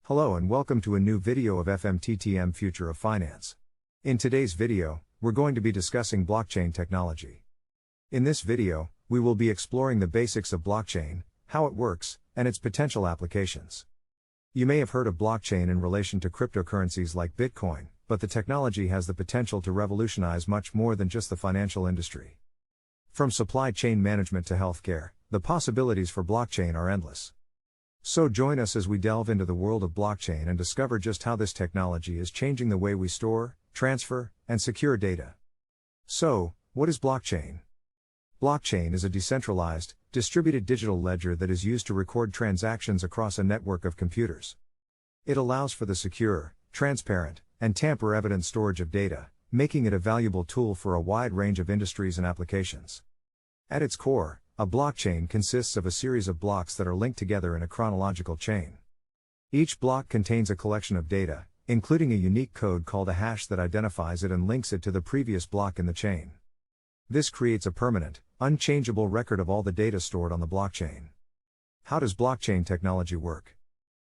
Hello and welcome to a new video of FMTTM Future of Finance. In today's video, we're going to be discussing blockchain technology. In this video, we will be exploring the basics of blockchain, how it works, and its potential applications. You may have heard of blockchain in relation to cryptocurrencies like Bitcoin, but the technology has the potential to revolutionize much more than just the financial industry. From supply chain management to healthcare, the possibilities for blockchain are endless. So join us as we delve into the world of blockchain and discover just how this technology is changing the way we store, transfer, and secure data. So, what is blockchain? Blockchain is a decentralized, distributed digital ledger that is used to record transactions across a network of computers. It allows for the secure, transparent, and tamper-evident storage of data, making it a valuable tool for a wide range of industries and applications. At its core, a blockchain consists of a series of blocks that are linked together in a chronological chain. Each block contains a collection of data, including a unique code called a hash that identifies it and links it to the previous block in the chain. This creates a permanent, unchangeable record of all the data stored on the blockchain. How does blockchain technology work?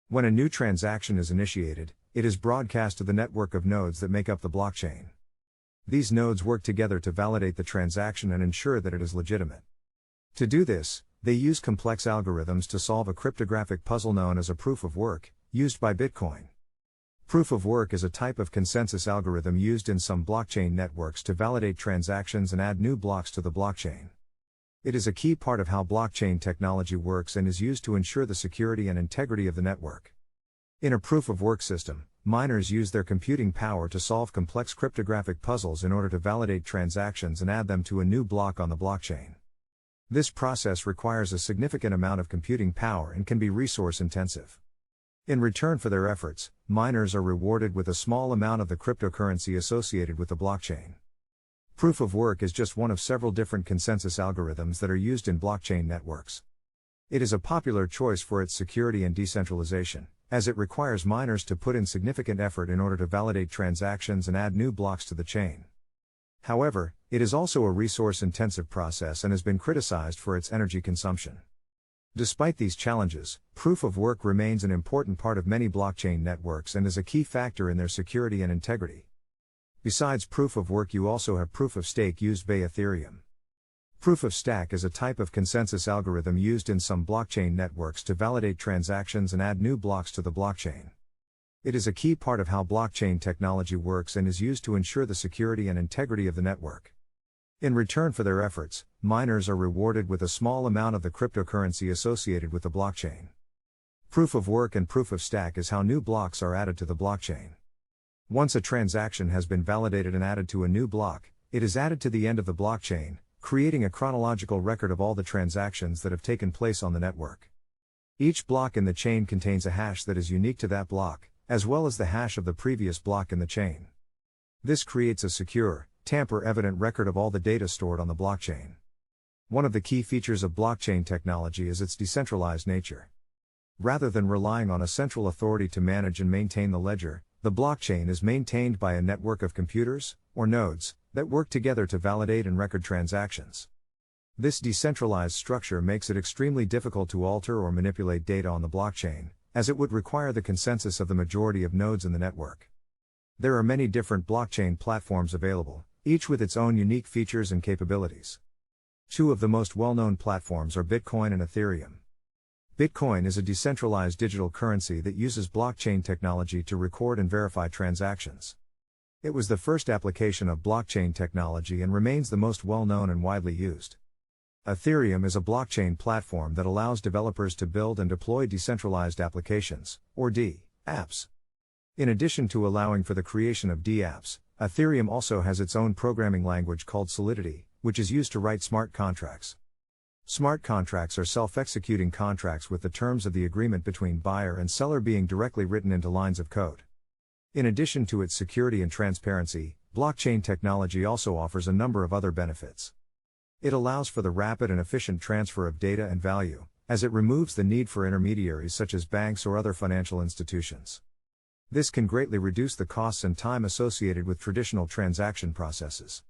When a new transaction is initiated, it is broadcast to the network of nodes that make up the blockchain. These nodes work together to validate the transaction and ensure that it is legitimate. To do this, they use complex algorithms to solve a cryptographic puzzle known as a proof of work, used by Bitcoin. Proof of work is a type of consensus algorithm used in some blockchain networks to validate transactions and add new blocks to the blockchain. It is a key part of how blockchain technology works and is used to ensure the security and integrity of the network. In a proof of work system, miners use their computing power to solve complex cryptographic puzzles in order to validate transactions and add them to a new block on the blockchain. This process requires a significant amount of computing power and can be resource intensive. In return for their efforts, miners are rewarded with a small amount of the cryptocurrency associated with the blockchain. Proof of work is just one of several different consensus algorithms that are used in blockchain networks. It is a popular choice for its security and decentralization, as it requires miners to put in significant effort in order to validate transactions and add new blocks to the chain. However, it is also a resource-intensive process and has been criticized for its energy consumption. Despite these challenges, proof of work remains an important part of many blockchain networks and is a key factor in their security and integrity. Besides proof of work, you also have proof of stake used by Ethereum. Proof of stake is a type of consensus algorithm used in some blockchain networks to validate transactions and add new blocks to the blockchain. It is a key part of how blockchain technology works and is used to ensure the security and integrity of the network. In return for their efforts, miners are rewarded with a small amount of the cryptocurrency associated with the blockchain. Proof of work and proof of stake is how new blocks are added to the blockchain. Once a transaction has been validated and added to a new block, it is added to the end of the blockchain, creating a chronological record of all the transactions that have taken place on the network. Each block in the chain contains a hash that is unique to that block, as well as the hash of the previous block in the chain. This creates a secure, tamper-evident record of all the data stored on the blockchain. One of the key features of blockchain technology is its decentralized nature. Rather than relying on a central authority to manage and maintain the ledger, the blockchain is maintained by a network of computers, or nodes, that work together to validate and record transactions. This decentralized structure makes it extremely difficult to alter or manipulate data on the blockchain, as it would require the consensus of the majority of nodes in the network. There are many different blockchain platforms available, each with its own unique features and capabilities. Two of the most well-known platforms are Bitcoin and Ethereum. Bitcoin is a decentralized digital currency that uses blockchain technology to record and verify transactions. It was the first application of blockchain technology and remains the most well-known and widely used. Ethereum is a blockchain platform that allows developers to build and deploy decentralized applications, or DApps. In addition to allowing for the creation of DApps, Ethereum also has its own programming language called Solidity, which is used to write smart contracts. Smart contracts are self-executing contracts with the terms of the agreement between buyer and seller being directly written into lines of code. In addition to its security and transparency, blockchain technology also offers a number of other benefits. It allows for the rapid and efficient transfer of data and value, as it removes the need for intermediaries such as banks or other financial institutions. This can greatly reduce the costs and time associated with traditional transaction processes.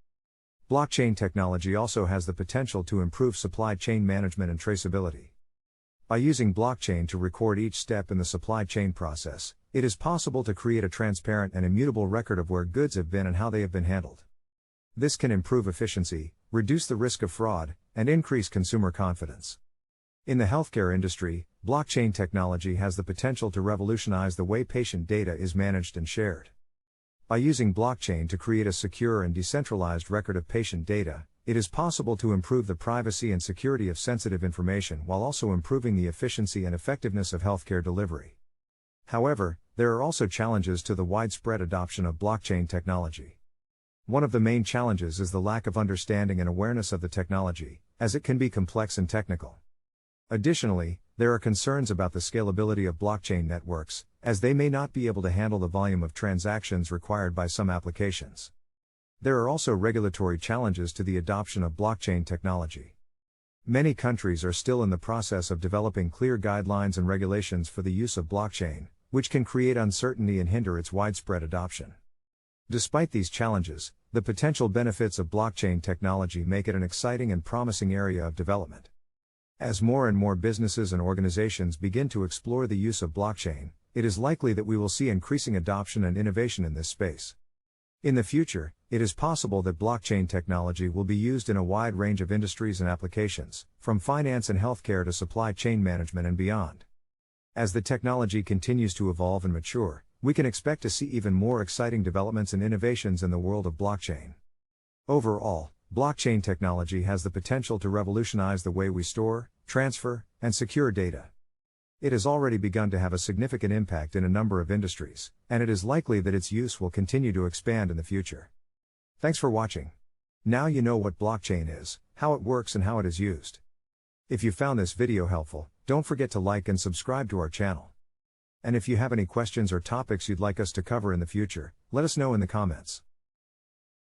Blockchain technology also has the potential to improve supply chain management and traceability. By using blockchain to record each step in the supply chain process, it is possible to create a transparent and immutable record of where goods have been and how they have been handled. This can improve efficiency, reduce the risk of fraud, and increase consumer confidence. In the healthcare industry, blockchain technology has the potential to revolutionize the way patient data is managed and shared. By using blockchain to create a secure and decentralized record of patient data, it is possible to improve the privacy and security of sensitive information while also improving the efficiency and effectiveness of healthcare delivery. However, there are also challenges to the widespread adoption of blockchain technology. One of the main challenges is the lack of understanding and awareness of the technology, as it can be complex and technical. Additionally, there are concerns about the scalability of blockchain networks, as they may not be able to handle the volume of transactions required by some applications. There are also regulatory challenges to the adoption of blockchain technology. Many countries are still in the process of developing clear guidelines and regulations for the use of blockchain, which can create uncertainty and hinder its widespread adoption. Despite these challenges, the potential benefits of blockchain technology make it an exciting and promising area of development. As more and more businesses and organizations begin to explore the use of blockchain, it is likely that we will see increasing adoption and innovation in this space. In the future, it is possible that blockchain technology will be used in a wide range of industries and applications, from finance and healthcare to supply chain management and beyond. As the technology continues to evolve and mature, we can expect to see even more exciting developments and innovations in the world of blockchain. Overall, blockchain technology has the potential to revolutionize the way we store, transfer, and secure data. It has already begun to have a significant impact in a number of industries, and it is likely that its use will continue to expand in the future. Thanks for watching. Now you know what blockchain is, how it works, and how it is used. If you found this video helpful, don't forget to like and subscribe to our channel. And if you have any questions or topics you'd like us to cover in the future, let us know in the comments.